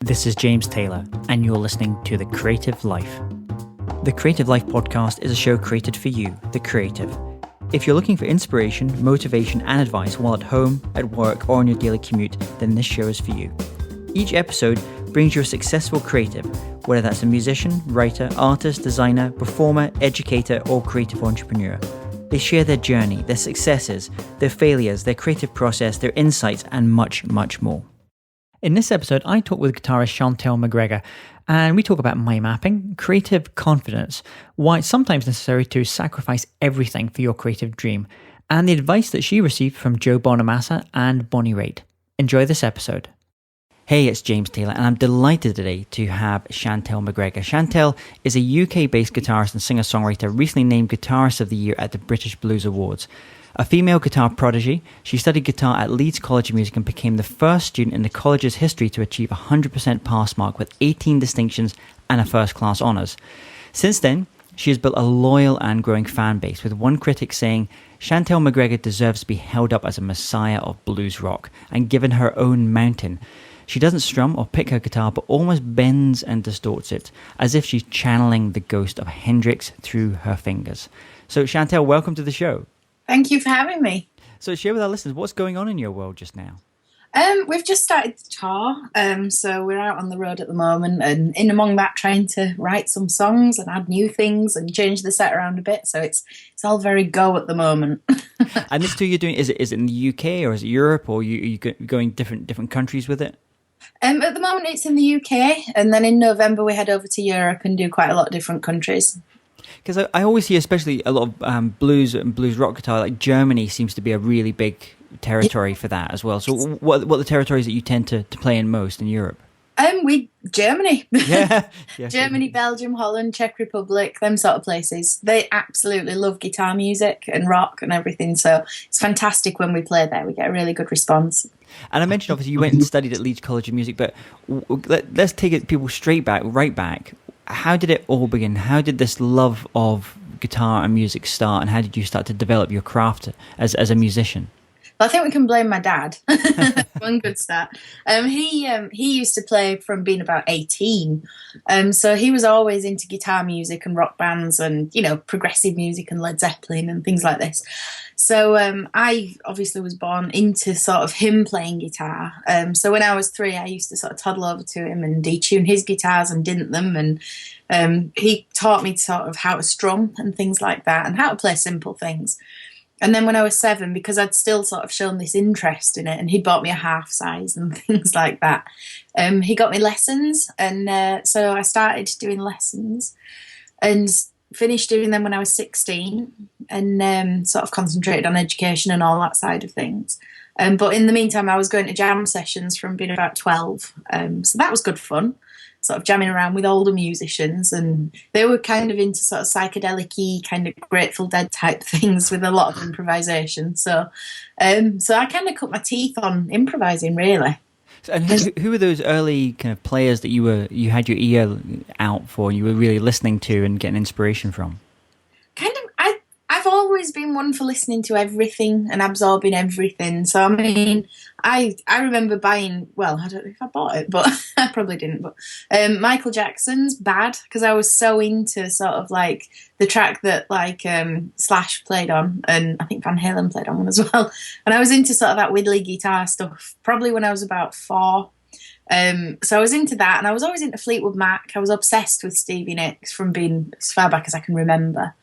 This is James Taylor, and you're listening to The Creative Life. The Creative Life Podcast is a show created for you, the creative. If you're looking for inspiration, motivation, and advice while at home, at work, or on your daily commute, then this show is for you. Each episode brings you a successful creative, whether that's a musician, writer, artist, designer, performer, educator, or creative entrepreneur. They share their journey, their successes, their failures, their creative process, their insights, and much, much more. In this episode, I talk with guitarist Chantel McGregor, and we talk about mind mapping, creative confidence, why it's sometimes necessary to sacrifice everything for your creative dream, and the advice that she received from Joe Bonamassa and Bonny Raitt. Enjoy this episode. Hey, it's James Taylor, and I'm delighted today to have Chantel McGregor. Chantel is a UK-based guitarist and singer-songwriter, recently named Guitarist of the Year at the British Blues Awards. A female guitar prodigy, she studied guitar at Leeds College of Music and became the first student in the college's history to achieve a 100% pass mark with 18 distinctions and a first-class honours. Since then, she has built a loyal and growing fan base, with one critic saying, Chantel McGregor deserves to be held up as a messiah of blues rock and given her own mountain. She doesn't strum or pick her guitar, but almost bends and distorts it, as if she's channeling the ghost of Hendrix through her fingers. So Chantel, welcome to the show. Thank you for having me. So share with our listeners, what's going on in your world just now? We've just started to tour, so we're out on the road at the moment, and in among that trying to write some songs and add new things and change the set around a bit, so it's all very go at the moment. And this tour you're doing, is it in the UK or is it Europe, or are you going different countries with it? At the moment it's in the UK, and then in November we head over to Europe and do quite a lot of different countries. Because I always hear, especially a lot of blues and blues rock guitar, like Germany seems to be a really big territory for that as well. So what are the territories that you tend to play in most in Europe? Germany. Yeah. Germany, Belgium, Holland, Czech Republic, them sort of places. They absolutely love guitar music and rock and everything, so it's fantastic when we play there. We get a really good response. And I mentioned, obviously, you went and studied at Leeds College of Music, but let's take it people right back. How did it all begin? How did this love of guitar and music start, and how did you start to develop your craft as a musician? Well, I think we can blame my dad. One good start. He used to play from being about 18. So he was always into guitar music and rock bands and, progressive music and Led Zeppelin and things like this. So I obviously was born into sort of him playing guitar. So when I was 3, I used to sort of toddle over to him and detune his guitars and didn't them. And he taught me sort of how to strum and things like that and how to play simple things. And then when I was 7, because I'd still sort of shown this interest in it, and he'd bought me a half size and things like that, he got me lessons. And so I started doing lessons and finished doing them when I was 16, and sort of concentrated on education and all that side of things. But in the meantime, I was going to jam sessions from being about 12. So that was good fun, sort of jamming around with older musicians, and they were kind of into sort of psychedelic-y, kind of Grateful Dead type things with a lot of improvisation. So I kind of cut my teeth on improvising, really. And who were those early kind of players that you had your ear out for, and you were really listening to and getting inspiration from? I've always been one for listening to everything and absorbing everything. So, I mean, I remember buying, well, I don't know if I bought it, but I probably didn't. But Michael Jackson's Bad, because I was so into sort of like the track that like Slash played on, and I think Van Halen played on one as well. And I was into sort of that widdly guitar stuff probably when I was about 4. So I was into that, and I was always into Fleetwood Mac. I was obsessed with Stevie Nicks from being as far back as I can remember.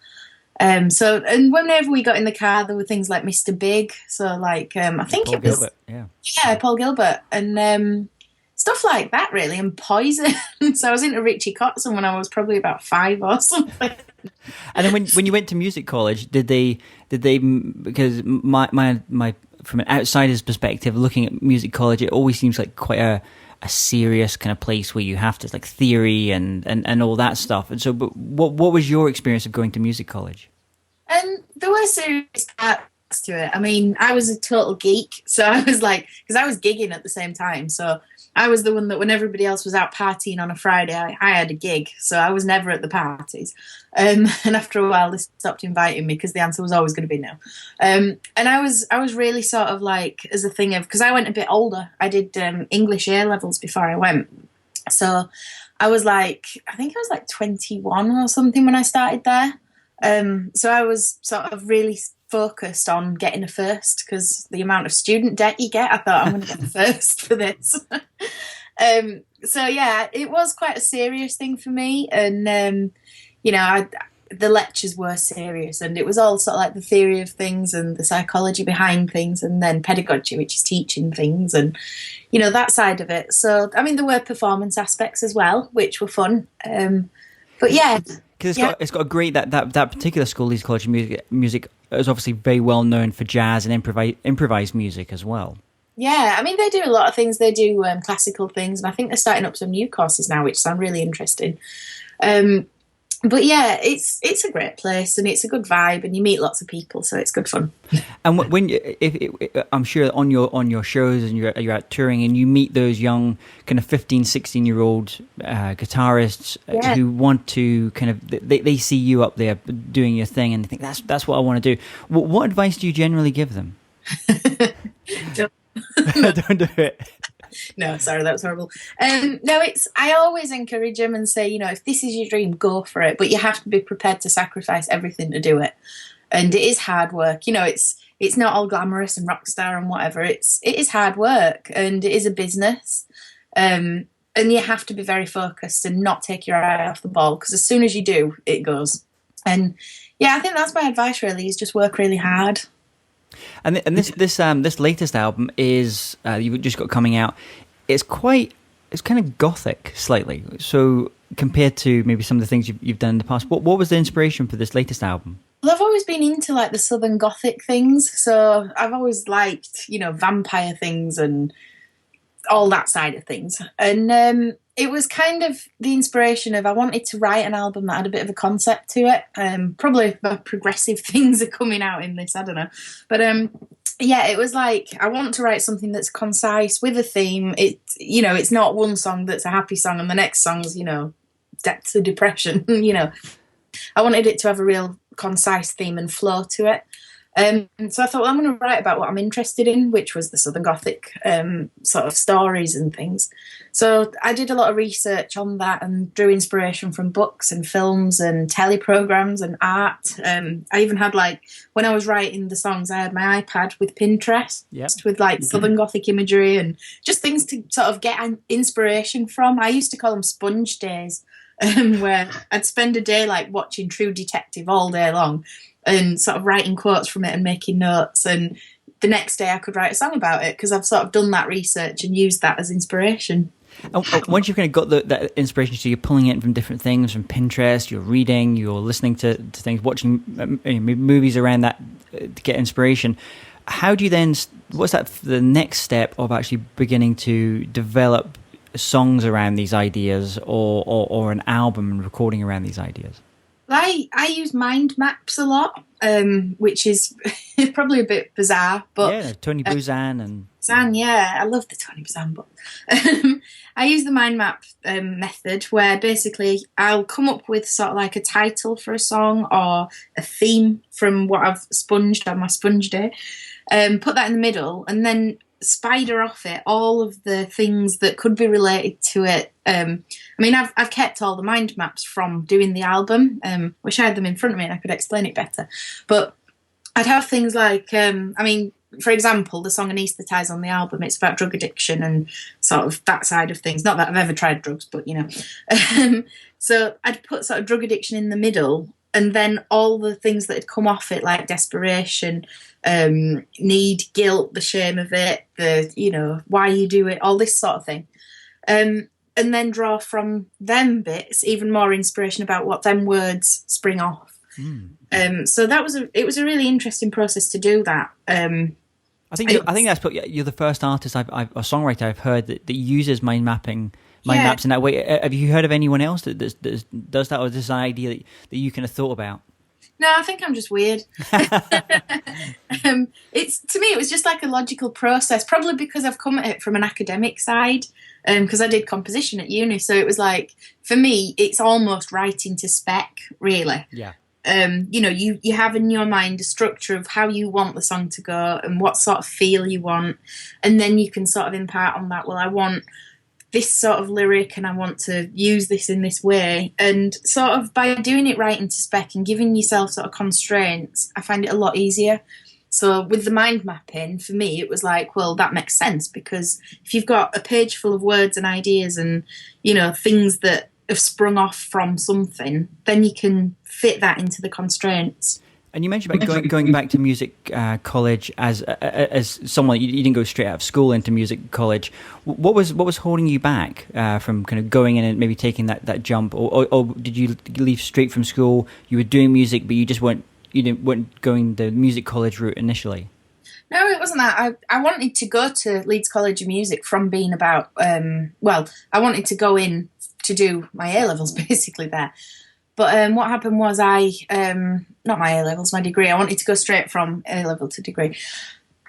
And whenever we got in the car, there were things like Mr. Big. So like, I think Paul it was, Gilbert, Paul Gilbert, and stuff like that really, and Poison. So I was into Richie Kotzen when I was probably about 5 or something. And then when you went to music college, did they, because my from an outsider's perspective, looking at music college, it always seems like quite a serious kind of place where you have to like theory and all that stuff. And so, but what was your experience of going to music college? There were serious parts to it. I mean, I was a total geek, so I was like, because I was gigging at the same time, so I was the one that when everybody else was out partying on a Friday, I had a gig, so I was never at the parties. And after a while, they stopped inviting me because the answer was always going to be no. And I was really sort of like, as a thing of, because I went a bit older, I did English A levels before I went. So I was like, I think I was like 21 or something when I started there. So I was sort of really focused on getting a first, because the amount of student debt you get, I thought I'm going to get a first for this. So yeah, it was quite a serious thing for me. And, the lectures were serious, and it was all sort of like the theory of things and the psychology behind things, and then pedagogy, which is teaching things, and that side of it. So I mean, there were performance aspects as well, which were fun. But yeah, because it's got a great that particular school, Leeds College music is obviously very well known for jazz and improvised music as well. Yeah, I mean, they do a lot of things. They do classical things, and I think they're starting up some new courses now, which sound really interesting. But yeah, it's a great place, and it's a good vibe, and you meet lots of people, so it's good fun. And when I'm sure on your shows and you're out touring and you meet those young kind of 15, 16-year-old guitarists who want to kind of they see you up there doing your thing and they think that's what I want to do. What advice do you generally give them? Don't do it. No, sorry, that was horrible. No, I always encourage them and say, if this is your dream, go for it. But you have to be prepared to sacrifice everything to do it. And it is hard work. It's not all glamorous and rock star and whatever. It is hard work, and it is a business. And you have to be very focused and not take your eye off the ball, because as soon as you do, it goes. And yeah, I think that's my advice really, is just work really hard. And this latest album is you've just got coming out. It's kind of gothic slightly. So compared to maybe some of the things you've done in the past, what was the inspiration for this latest album? Well, I've always been into like the Southern Gothic things, so I've always liked vampire things and all that side of things. And it was kind of the inspiration of, I wanted to write an album that had a bit of a concept to it. Probably the progressive things are coming out in this, I don't know. But yeah, it was like, I want to write something that's concise with a theme. It's not one song that's a happy song and the next song's, depths of depression. I wanted it to have a real concise theme and flow to it. So I thought, well, I'm going to write about what I'm interested in, which was the Southern Gothic sort of stories and things. So I did a lot of research on that and drew inspiration from books and films and telly programs and art. I even had, when I was writing the songs, I had my iPad with Pinterest with Southern Gothic imagery and just things to sort of get inspiration from. I used to call them sponge days, where I'd spend a day watching True Detective all day long and sort of writing quotes from it and making notes, and the next day I could write a song about it, because I've sort of done that research and used that as inspiration. Once you've kind of got that inspiration, so you're pulling it from different things, from Pinterest, you're reading, you're listening to things, watching movies around that to get inspiration. How do you then, what's the next step of actually beginning to develop songs around these ideas, or an album and recording around these ideas? I use mind maps a lot, which is probably a bit bizarre, but yeah, Tony Buzan and Buzan, yeah, I love the Tony Buzan book. I use the mind map method, where basically I'll come up with sort of like a title for a song or a theme from what I've sponged on my sponge day, put that in the middle, and then spider off it all of the things that could be related to it. I've kept all the mind maps from doing the album. Wish I had them in front of me and I could explain it better. But I'd have things like, for example, the song Anesthetize on the album, it's about drug addiction and sort of that side of things. Not that I've ever tried drugs, but So I'd put sort of drug addiction in the middle, and then all the things that had come off it, like desperation, need, guilt, the shame of it, why you do it, all this sort of thing. And then draw from them bits even more inspiration about what them words spring off. So it was a really interesting process to do that. I think you're the first artist or songwriter I've heard that uses mind maps in that way. Have you heard of anyone else that does that, or is this an idea that you kind of thought about? No, I think I'm just weird. To me, it was just like a logical process, probably because I've come at it from an academic side, because I did composition at uni. So it was like, for me, it's almost writing to spec, really. Yeah. You have in your mind a structure of how you want the song to go and what sort of feel you want, and then you can sort of impart on that. Well, I want this sort of lyric and I want to use this in this way. And sort of by doing it right into spec and giving yourself sort of constraints, I find it a lot easier. So with the mind mapping, for me, it was like, well, that makes sense, because if you've got a page full of words and ideas and, things that have sprung off from something, then you can fit that into the constraints. And you mentioned about going back to music college as someone, you didn't go straight out of school into music college. What was holding you back from kind of going in and maybe taking that jump, or did you leave straight from school? You were doing music, but you just weren't going the music college route initially? No, it wasn't that. I wanted to go to Leeds College of Music from being about. I wanted to go in to do my A-levels basically there. But what happened was not my A-levels, my degree. I wanted to go straight from A-level to degree.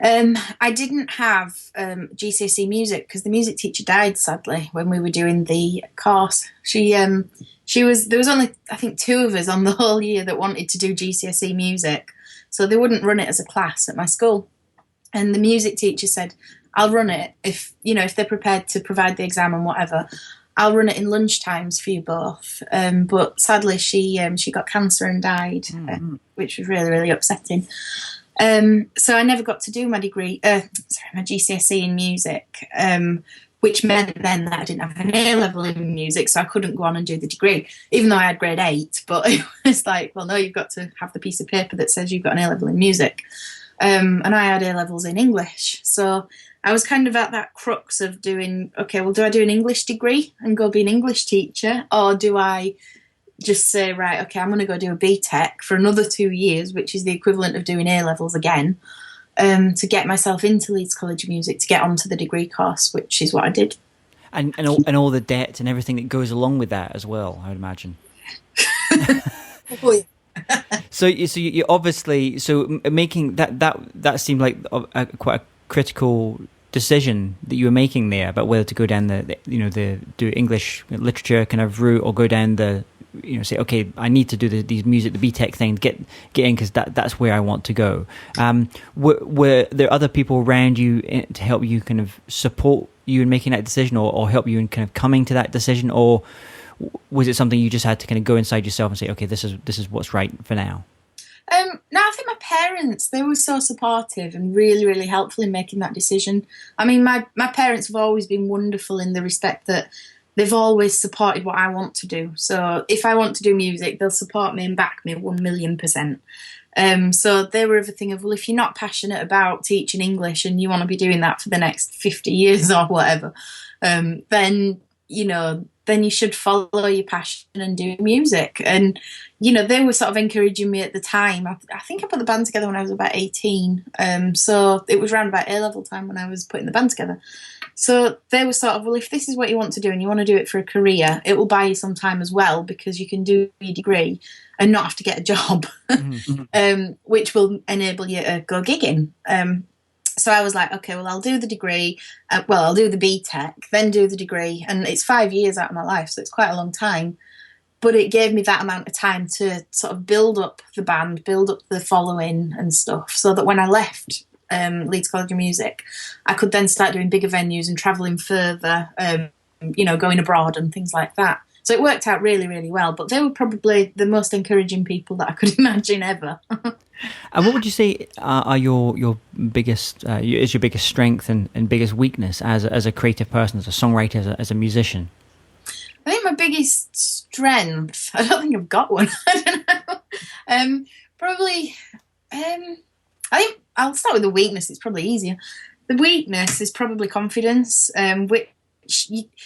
I didn't have GCSE music because the music teacher died, sadly, when we were doing the course. There was only, I think, 2 of us on the whole year that wanted to do GCSE music. So they wouldn't run it as a class at my school. And the music teacher said, I'll run it if they're prepared to provide the exam and whatever. I'll run it in lunch times for you both. But sadly, she got cancer and died, which was really, really upsetting. So I never got to do my degree, my GCSE in music, which meant then that I didn't have an A-level in music, so I couldn't go on and do the degree, even though I had grade 8. But it was like, well, no, you've got to have the piece of paper that says you've got an A-level in music. And I had A-levels in English. So I was kind of at that crux of doing, okay, well, do I do an English degree and go be an English teacher? Or do I just say, right, okay, I'm going to go do a BTEC for another 2 years, which is the equivalent of doing A-levels again, to get myself into Leeds College of Music, to get onto the degree course, which is what I did. And all the debt and everything that goes along with that as well, I would imagine. Oh, yeah. So you obviously, making that seemed like quite a critical decision that you were making there about whether to go down the do English literature kind of route, or go down the say, okay, I need to do these music, the BTEC thing, get in, because that's where I want to go. Were there other people around you to help you kind of support you in making that decision, or help you in kind of coming to that decision, or was it something you just had to kind of go inside yourself and say, okay, this is what's right for now? No, I think my parents, they were so supportive and really, really helpful in making that decision. I mean, my parents have always been wonderful in the respect that they've always supported what I want to do. So if I want to do music, they'll support me and back me 1,000,000%. So they were everything of, well, if you're not passionate about teaching English and you want to be doing that for the next 50 years or whatever, then you should follow your passion and do music. And, they were sort of encouraging me at the time. I think I put the band together when I was about 18. So it was around about A-level time when I was putting the band together. So they were sort of, well, if this is what you want to do and you want to do it for a career, it will buy you some time as well, because you can do your degree and not have to get a job, which will enable you to go gigging. So I was like, okay, well, I'll do the degree. I'll do the BTEC, then do the degree. And it's 5 years out of my life, so it's quite a long time. But it gave me that amount of time to sort of build up the band, build up the following and stuff, so that when I left Leeds College of Music, I could then start doing bigger venues and travelling further, going abroad and things like that. So it worked out really, really well. But they were probably the most encouraging people that I could imagine ever. And what would you say are your biggest is your biggest strength and biggest weakness as a creative person, as a songwriter, as a musician? I think my biggest strength, I don't think I've got one. I don't know. Probably, I think I'll start with the weakness. It's probably easier. The weakness is probably confidence, which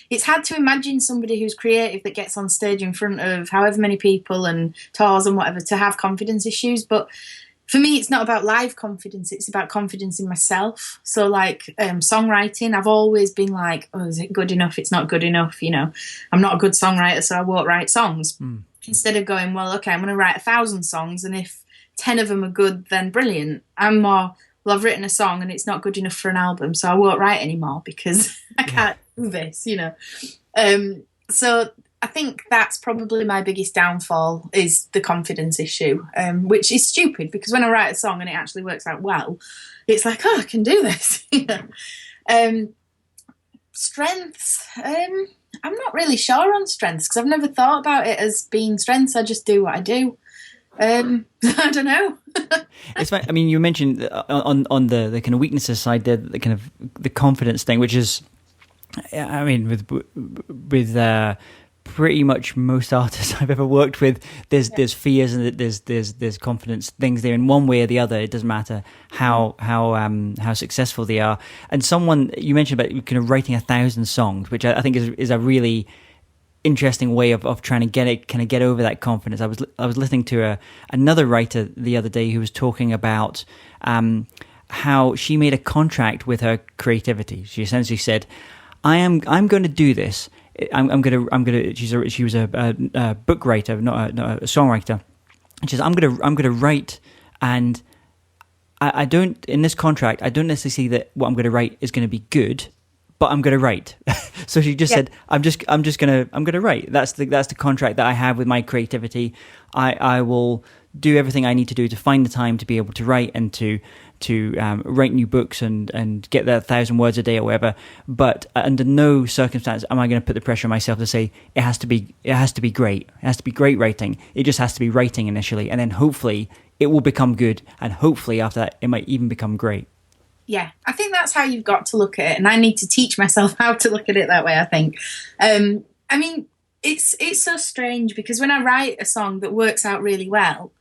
it's hard to imagine somebody who's creative that gets on stage in front of however many people and tours and whatever to have confidence issues. But for me, it's not about live confidence. It's about confidence in myself. So like songwriting, I've always been like, oh, is it good enough? It's not good enough. I'm not a good songwriter, so I won't write songs. Instead of going, well, okay, I'm going to write 1,000 songs, and if 10 of them are good, then brilliant. I'm more, well, I've written a song and it's not good enough for an album, so I won't write anymore because I can't do this, So I think that's probably my biggest downfall, is the confidence issue, which is stupid, because when I write a song and it actually works out well, it's like, oh, I can do this. Strengths. I'm not really sure on strengths because I've never thought about it as being strengths. I just do what I do. I don't know. It's fine. I mean, you mentioned on the kind of weaknesses side, the kind of the confidence thing, which is, I mean, with pretty much most artists I've ever worked with, there's fears and there's confidence things there in one way or the other. It doesn't matter how successful they are. And someone you mentioned about kind of writing 1,000 songs, which I think is a really interesting way of trying to get over that confidence. I was listening to another writer the other day who was talking about how she made a contract with her creativity. She essentially said, I'm going to do this. I'm gonna. She was a book writer, not a songwriter. And she says, I'm gonna write, and I don't, in this contract, I don't necessarily see that what I'm going to write is going to be good, but I'm going to write. So she just said, I'm gonna write. That's the contract that I have with my creativity. I will do everything I need to do to find the time to be able to write and to write new books and get that 1,000 words a day or whatever. But under no circumstance am I going to put the pressure on myself to say it has to be great. It has to be great writing. It just has to be writing initially, and then hopefully it will become good, and hopefully after that it might even become great. Yeah, I think that's how you've got to look at it, and I need to teach myself how to look at it that way, I think. I mean, it's so strange because when I write a song that works out really well,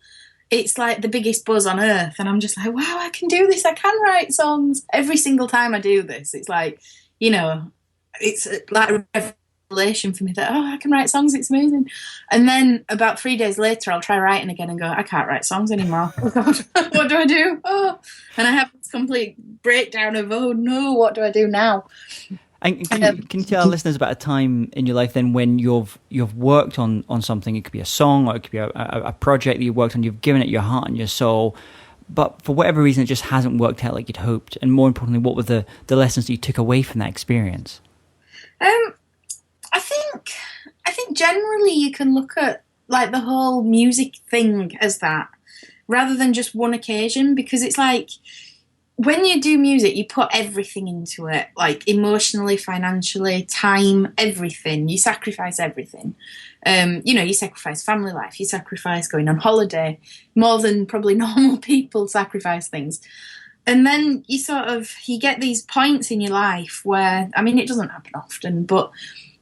it's like the biggest buzz on earth, and I'm just like, wow, I can do this. I can write songs. Every single time I do this, it's like, it's like a revelation for me that, I can write songs. It's amazing. And then about 3 days later, I'll try writing again and go, I can't write songs anymore. Oh, God, what do I do? And I have this complete breakdown of, oh no, what do I do now? And can you tell our listeners about a time in your life then when you've worked on something? It could be a song, or it could be a project that you worked on. You've given it your heart and your soul, but for whatever reason, it just hasn't worked out like you'd hoped. And more importantly, what were the lessons that you took away from that experience? I think generally you can look at like the whole music thing as that, rather than just one occasion, because it's like, when you do music, you put everything into it, like emotionally, financially, time, everything. You sacrifice everything. You sacrifice family life. You sacrifice going on holiday, more than probably normal people sacrifice things. And then you get these points in your life where, I mean, it doesn't happen often, but,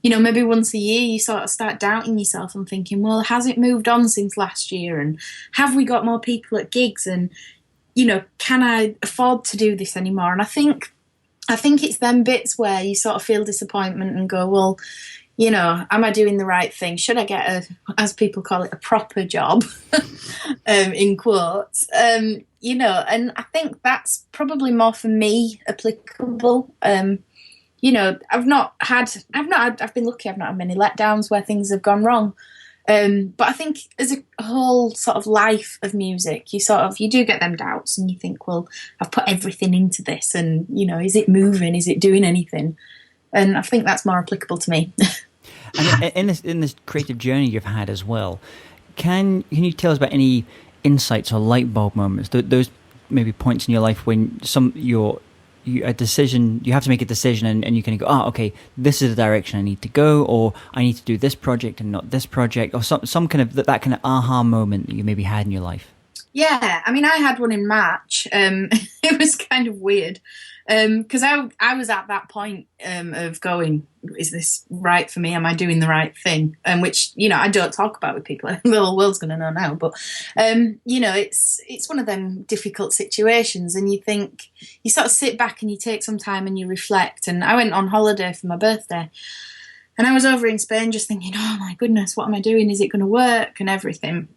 maybe once a year you sort of start doubting yourself and thinking, well, has it moved on since last year? And have we got more people at gigs? And can I afford to do this anymore? And I think it's them bits where you sort of feel disappointment and go, well, am I doing the right thing? Should I get as people call it, a proper job, in quotes? And I think that's probably more for me applicable. I've been lucky. I've not had many letdowns where things have gone wrong. But I think as a whole sort of life of music, you do get them doubts and you think, well, I've put everything into this and, is it moving? Is it doing anything? And I think that's more applicable to me. And in this creative journey you've had as well, can you tell us about any insights or light bulb moments, those maybe points in your life when you have to make a decision and you can go, okay, this is the direction I need to go, or I need to do this project and not this project, or some kind of that kind of aha moment that you maybe had in your life? Yeah, I mean, I had one in March. It was kind of weird because I was at that point of going, is this right for me? Am I doing the right thing? Which, I don't talk about with people. The whole world's going to know now. But, it's one of them difficult situations. And you sort of sit back and you take some time and you reflect. And I went on holiday for my birthday. And I was over in Spain just thinking, oh my goodness, what am I doing? Is it going to work? And everything.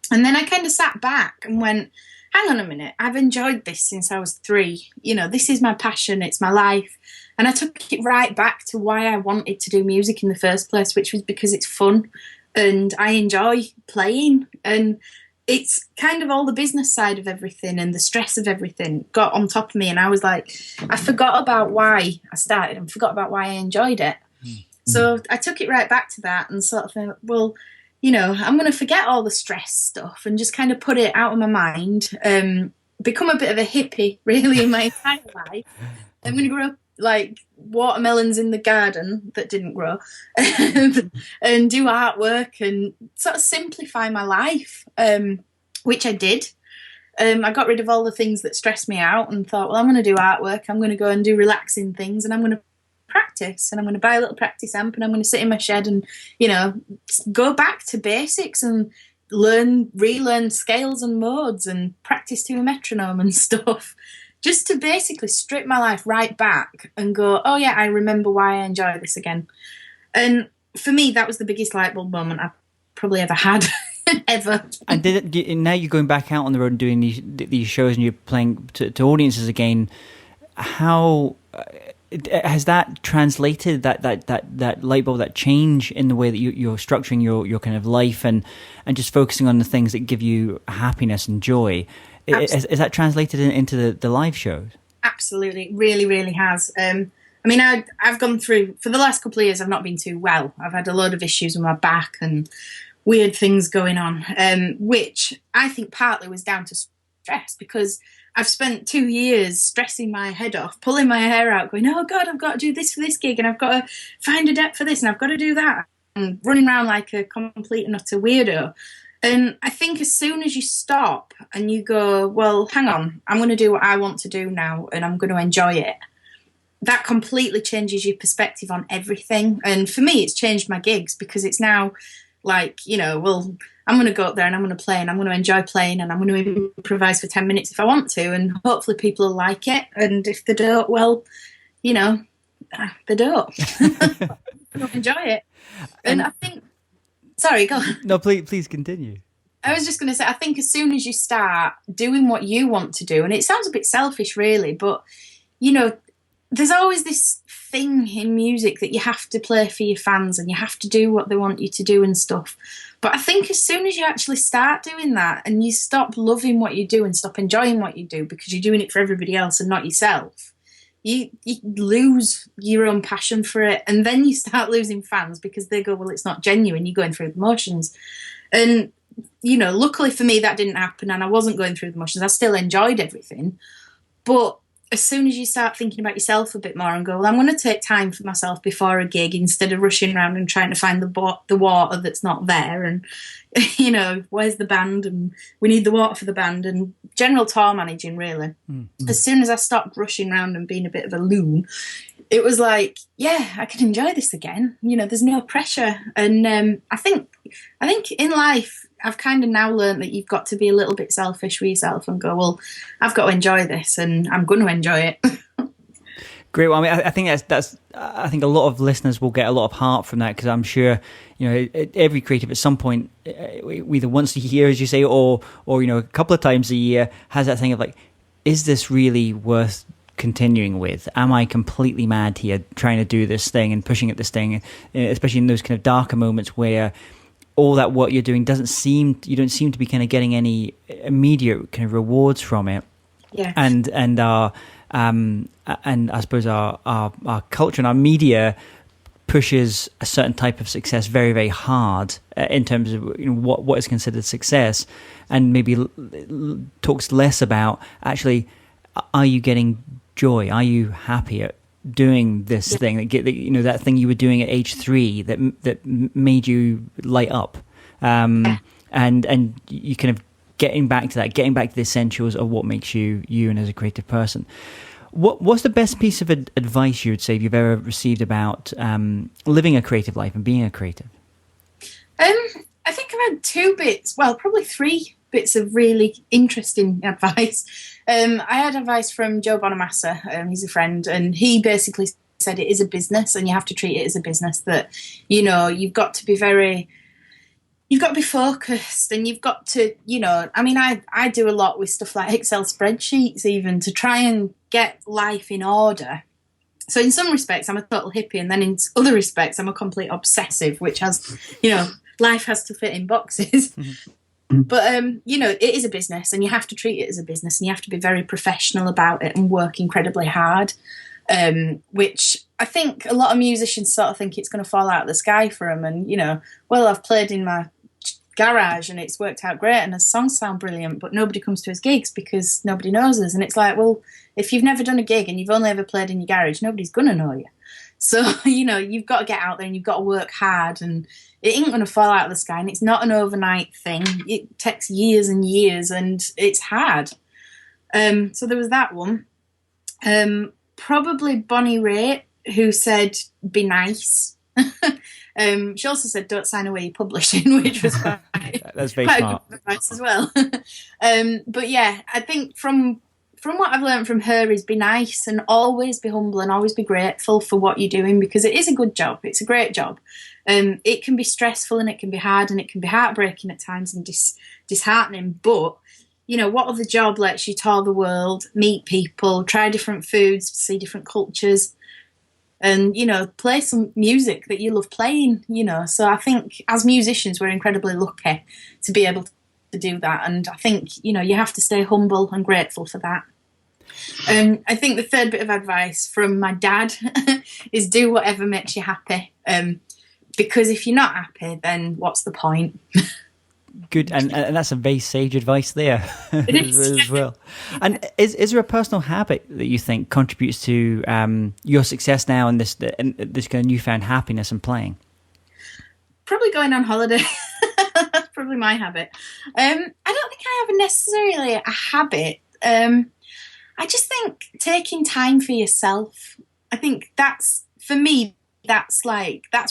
And then I kind of sat back and went, hang on a minute, I've enjoyed this since I was 3. This is my passion, it's my life. And I took it right back to why I wanted to do music in the first place, which was because it's fun and I enjoy playing. And it's kind of all the business side of everything and the stress of everything got on top of me. And I was like, I forgot about why I started and forgot about why I enjoyed it. Mm. So I took it right back to that and sort of thought, well, I'm going to forget all the stress stuff and just kind of put it out of my mind, become a bit of a hippie, really, in my entire life. I'm going to grow like watermelons in the garden that didn't grow and do artwork and sort of simplify my life, which I did. I got rid of all the things that stressed me out and thought, well, I'm going to do artwork. I'm going to go and do relaxing things, and I'm going to practice, and I'm going to buy a little practice amp, and I'm going to sit in my shed and, you know, go back to basics and relearn scales and modes and practice to a metronome and stuff, just to basically strip my life right back and go, oh yeah, I remember why I enjoy this again. And for me, that was the biggest light bulb moment I've probably ever had. Ever. And now you're going back out on the road and doing these shows, and you're playing to audiences again. How has that translated that light bulb, that change in the way that you're structuring your kind of life and just focusing on the things that give you happiness and joy? Is that translated into the live shows? Absolutely, it really, really has. I mean, I've gone through, for the last couple of years, I've not been too well. I've had a load of issues with my back and weird things going on, which I think partly was down to stress, because I've spent 2 years stressing my head off, pulling my hair out, going, oh God, I've got to do this for this gig, and I've got to find a depth for this, and I've got to do that, and running around like a complete and utter weirdo. And I think as soon as you stop and you go, well, hang on, I'm going to do what I want to do now, and I'm going to enjoy it, that completely changes your perspective on everything. And for me, it's changed my gigs, because it's now like, you know, well, I'm going to go up there and I'm going to play, and I'm going to enjoy playing, and I'm going to improvise for 10 minutes if I want to, and hopefully people will like it. And if they don't, well, you know, they don't. They don't enjoy it. And I think, sorry, go on. No, please continue. I was just going to say, I think as soon as you start doing what you want to do, and it sounds a bit selfish really, but, you know, there's always this thing in music that you have to play for your fans and you have to do what they want you to do and stuff. But I think as soon as you actually start doing that and you stop loving what you do and stop enjoying what you do because you're doing it for everybody else and not yourself, you lose your own passion for it. And then you start losing fans because they go, well, it's not genuine, you're going through the motions. And, you know, luckily for me, that didn't happen, and I wasn't going through the motions. I still enjoyed everything. But as soon as you start thinking about yourself a bit more and go, well, I'm going to take time for myself before a gig instead of rushing around and trying to find the water that's not there. And, you know, where's the band? And we need the water for the band. And general tour managing, really. Mm-hmm. As soon as I stopped rushing around and being a bit of a loon, it was like, yeah, I can enjoy this again. You know, there's no pressure. And I think in life, I've kind of now learned that you've got to be a little bit selfish with yourself and go, well, I've got to enjoy this, and I'm going to enjoy it. Great. Well, I mean, I think that's. I think a lot of listeners will get a lot of heart from that, because I'm sure, you know, every creative at some point, either once a year, as you say, or you know, a couple of times a year, has that thing of like, is this really worth continuing with? Am I completely mad here trying to do this thing and pushing at this thing, especially in those kind of darker moments where all that work you're doing you don't seem to be kind of getting any immediate kind of rewards from it. Yeah. And I suppose our culture and our media pushes a certain type of success very, very hard in terms of, you know, what is considered success, and maybe talks less about actually, are you getting joy? Are you happy at doing this thing that, you know, that thing you were doing at age 3 that made you light up, and you kind of getting back to the essentials of what makes you and as a creative person. What's the best piece of advice you would say you've ever received about living a creative life and being a creative? I think I've had 2 bits, well, probably 3 bits of really interesting advice. I had advice from Joe Bonamassa, he's a friend, and he basically said it is a business and you have to treat it as a business, that, you know, you've got to be focused, and you've got to, you know, I mean, I do a lot with stuff like Excel spreadsheets even to try and get life in order. So in some respects, I'm a total hippie, and then in other respects, I'm a complete obsessive, which has, you know, life has to fit in boxes. Mm-hmm. But, you know, it is a business, and you have to treat it as a business, and you have to be very professional about it and work incredibly hard, which I think a lot of musicians sort of think it's going to fall out of the sky for them. And, you know, well, I've played in my garage and it's worked out great and the songs sound brilliant, but nobody comes to his gigs because nobody knows us. And it's like, well, if you've never done a gig and you've only ever played in your garage, nobody's going to know you. So, you've got to get out there and you've got to work hard, and it ain't going to fall out of the sky, and it's not an overnight thing. It takes years and years, and it's hard. So there was that one. Probably Bonny Raitt, who said, be nice. She also said, don't sign away your publishing, which was that's very quite smart. a good advice as well. But yeah, I think from what I've learned from her is be nice and always be humble and always be grateful for what you're doing, because it is a good job. It's a great job. It can be stressful and it can be hard and it can be heartbreaking at times and disheartening. But, what other job lets you tour the world, meet people, try different foods, see different cultures, and, play some music that you love playing, So I think as musicians, we're incredibly lucky to be able to do that. And I think, you have to stay humble and grateful for that. I think the third bit of advice from my dad is do whatever makes you happy. Because if you're not happy, then what's the point? Good, and that's some very sage advice there as well. And is there a personal habit that you think contributes to your success now and this kind of newfound happiness in playing? Probably going on holiday. That's probably my habit. I don't think I have necessarily a habit. I just think taking time for yourself. I think that's, for me, that's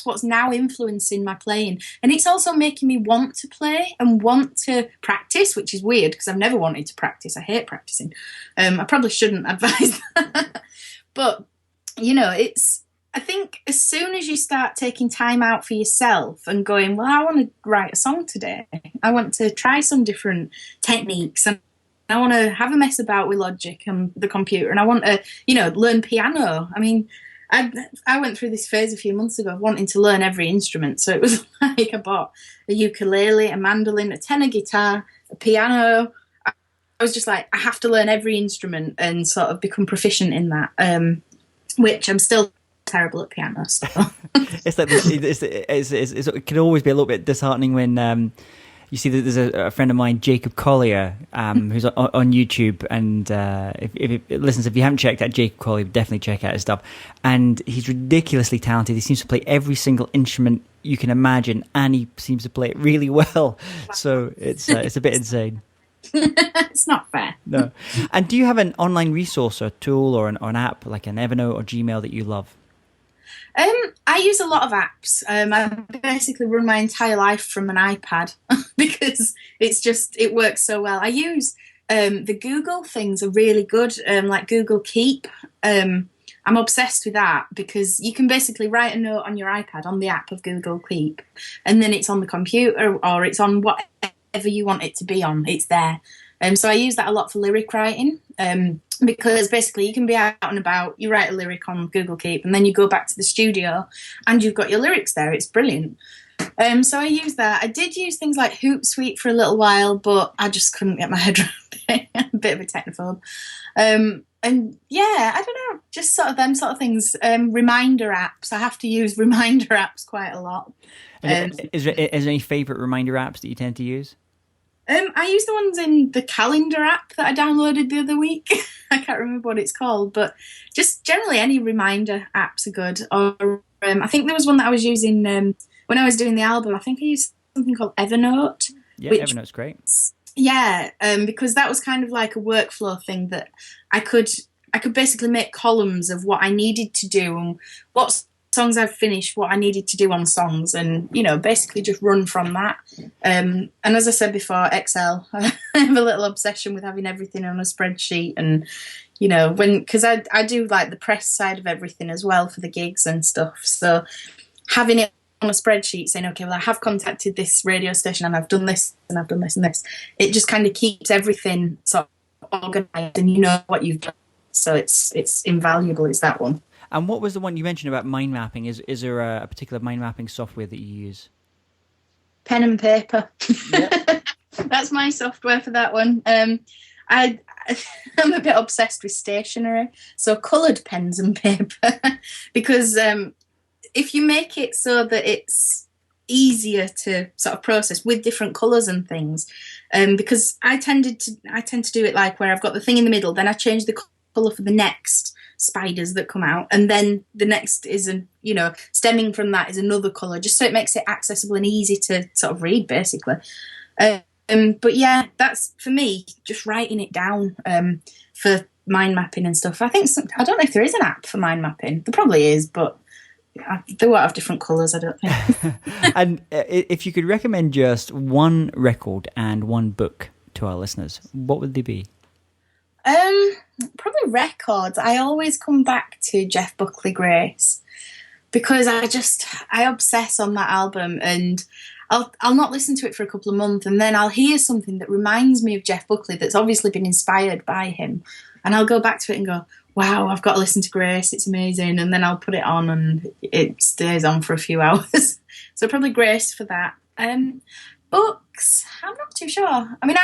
what's now influencing my playing. And it's also making me want to play and want to practice, which is weird because I've never wanted to practice. I hate practicing. I probably shouldn't advise that. But, I think as soon as you start taking time out for yourself and going, well, I want to write a song today. I want to try some different techniques, and I want to have a mess about with Logic and the computer, and I want to, learn piano. I mean, I went through this phase a few months ago of wanting to learn every instrument. So it was like I bought a ukulele, a mandolin, a tenor guitar, a piano. I was just like, I have to learn every instrument and sort of become proficient in that, which I'm still terrible at piano. So. It's like it can always be a little bit disheartening when you see that there's a friend of mine, Jacob Collier, who's on YouTube, and if you haven't checked out Jacob Collier, definitely check out his stuff. And he's ridiculously talented. He seems to play every single instrument you can imagine, and he seems to play it really well. So it's a bit insane. It's not fair. No. And do you have an online resource or tool or an app like an Evernote or Gmail that you love? I use a lot of apps. I basically run my entire life from an iPad because it works so well. I use the Google things are really good, like Google Keep. I'm obsessed with that because you can basically write a note on your iPad on the app of Google Keep, and then it's on the computer or it's on whatever you want it to be on. It's there. So I use that a lot for lyric writing. Because basically you can be out and about, you write a lyric on Google Keep, and then you go back to the studio and you've got your lyrics there. It's brilliant. So I use that. I did use things like Hootsuite for a little while, but I just couldn't get my head around it. I'm a bit of a technophobe. And yeah, I don't know, just sort of them sort of things. Reminder apps. I have to use reminder apps quite a lot. Is there any favourite reminder apps that you tend to use? I use the ones in the calendar app that I downloaded the other week. I can't remember what it's called, but just generally any reminder apps are good. Or I think there was one that I was using when I was doing the album. I think I used something called Evernote. Yeah, Evernote's great. Yeah, because that was kind of like a workflow thing that I could basically make columns of what I needed to do and what songs I've finished, what I needed to do on songs, and basically just run from that. And as I said before, Excel. I have a little obsession with having everything on a spreadsheet, and because I do like the press side of everything as well for the gigs and stuff. So having it on a spreadsheet, saying, okay, well, I have contacted this radio station and I've done this and I've done this and this. It just kind of keeps everything sort of organised, and you know what you've done. So it's invaluable. Is that one? And what was the one you mentioned about mind mapping? Is there a particular mind mapping software that you use? Pen and paper. Yep. That's my software for that one. I'm a bit obsessed with stationery, so coloured pens and paper, because if you make it so that it's easier to sort of process with different colours and things. Because I tend to do it like where I've got the thing in the middle, then I change the colour for the next spiders that come out, and then the next is stemming from that is another colour, just so it makes it accessible and easy to sort of read, basically. But yeah, that's for me, just writing it down for mind mapping and stuff. I don't know if there is an app for mind mapping. There probably is, but they won't have different colours, I don't think. And if you could recommend just one record and one book to our listeners, what would they be? Probably records. I always come back to Jeff Buckley Grace, because I obsess on that album, and I'll not listen to it for a couple of months, and then I'll hear something that reminds me of Jeff Buckley that's obviously been inspired by him, and I'll go back to it and go, wow, I've got to listen to Grace, it's amazing, and then I'll put it on and it stays on for a few hours. So probably Grace for that. Books, I'm not too sure. I mean,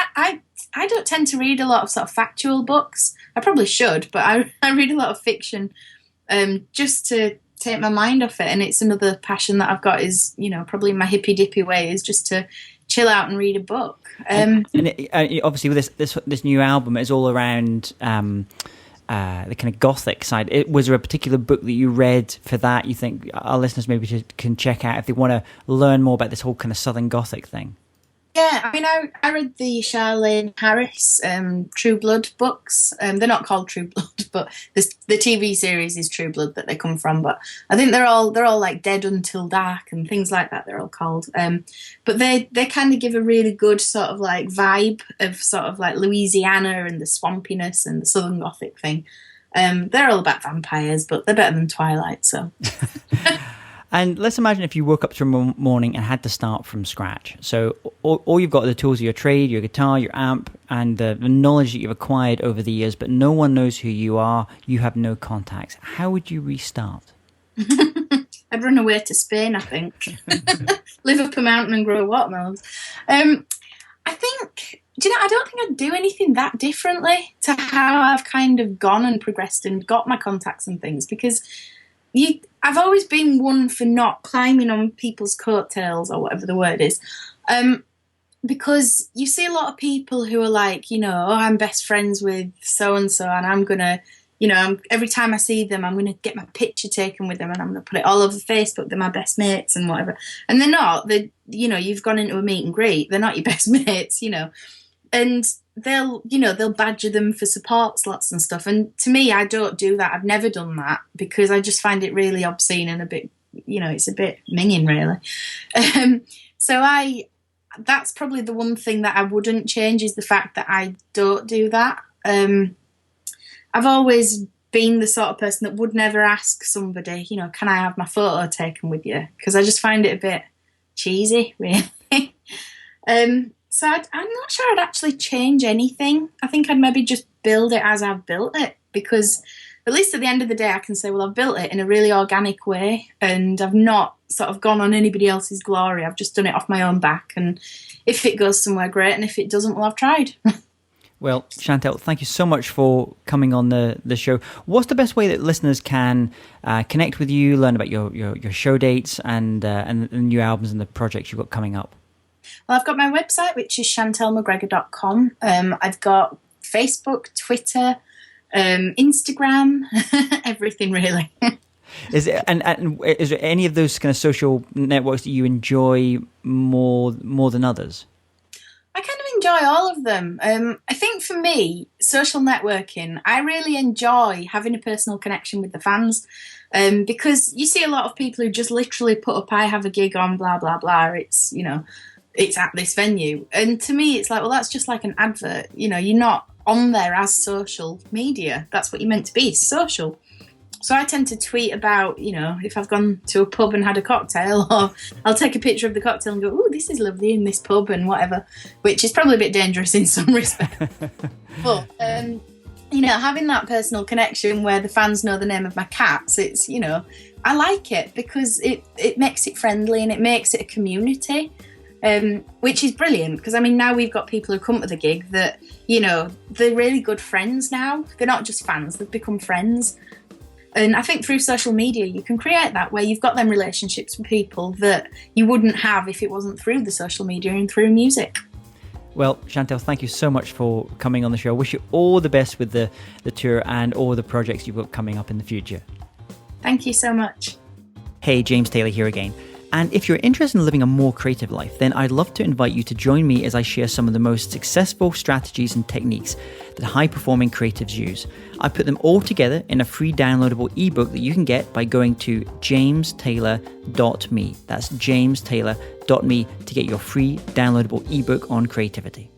I don't tend to read a lot of sort of factual books. I probably should, but I read a lot of fiction just to take my mind off it. And it's another passion that I've got is, probably my hippy dippy way is just to chill out and read a book. Obviously with this new album, it's all around the kind of gothic side. Was there a particular book that you read for that you think our listeners maybe can check out if they want to learn more about this whole kind of Southern Gothic thing? Yeah, I mean, I read the Charlene Harris True Blood books. They're not called True Blood, but the TV series is True Blood that they come from. But I think they're all like Dead Until Dark and things like that. They're all called. But they kind of give a really good sort of like vibe of sort of like Louisiana and the swampiness and the Southern Gothic thing. They're all about vampires, but they're better than Twilight. So. And let's imagine if you woke up tomorrow morning and had to start from scratch. So all you've got are the tools of your trade, your guitar, your amp, and the knowledge that you've acquired over the years, but no one knows who you are. You have no contacts. How would you restart? I'd run away to Spain, I think. Live up a mountain and grow watermelons. I don't think I'd do anything that differently to how I've kind of gone and progressed and got my contacts and things, because I've always been one for not climbing on people's coattails, or whatever the word is, because you see a lot of people who are like, I'm best friends with so-and-so, and I'm going to, every time I see them, I'm going to get my picture taken with them, and I'm going to put it all over Facebook, they're my best mates and whatever. And they're not. You've gone into a meet and greet, they're not your best mates, and they'll badger them for support slots and stuff. And to me, I don't do that. I've never done that, because I just find it really obscene and a bit, it's a bit minging, really. That's probably the one thing that I wouldn't change, is the fact that I don't do that. I've always been the sort of person that would never ask somebody, can I have my photo taken with you? Because I just find it a bit cheesy, really. So I'm not sure I'd actually change anything. I think I'd maybe just build it as I've built it, because at least at the end of the day I can say, well, I've built it in a really organic way, and I've not sort of gone on anybody else's glory. I've just done it off my own back, and if it goes somewhere, great, and if it doesn't, well, I've tried. Well, Chantel, thank you so much for coming on the show. What's the best way that listeners can connect with you, learn about your show dates and the new albums and the projects you've got coming up? Well, I've got my website, which is chantelmcgregor.com. I've got Facebook, Twitter, Instagram, everything really. Is there any of those kind of social networks that you enjoy more than others? I kind of enjoy all of them. I think for me, social networking, I really enjoy having a personal connection with the fans, because you see a lot of people who just literally put up, I have a gig on, blah, blah, blah. It's, it's at this venue. And to me, it's like, well, that's just like an advert. You're not on there as social media. That's what you're meant to be, it's social. So I tend to tweet about, if I've gone to a pub and had a cocktail, or I'll take a picture of the cocktail and go, oh, this is lovely in this pub and whatever, which is probably a bit dangerous in some respects. But, having that personal connection where the fans know the name of my cats, it's, I like it because it makes it friendly and it makes it a community. Which is brilliant, because now we've got people who come to the gig that they're really good friends now. They're not just fans, they've become friends. And I think through social media, you can create that where you've got them relationships with people that you wouldn't have if it wasn't through the social media and through music. Well, Chantel, thank you so much for coming on the show. I wish you all the best with the tour and all the projects you've got coming up in the future. Thank you so much. Hey, James Taylor here again. And if you're interested in living a more creative life, then I'd love to invite you to join me as I share some of the most successful strategies and techniques that high-performing creatives use. I put them all together in a free downloadable ebook that you can get by going to jamestaylor.me. That's jamestaylor.me to get your free downloadable ebook on creativity.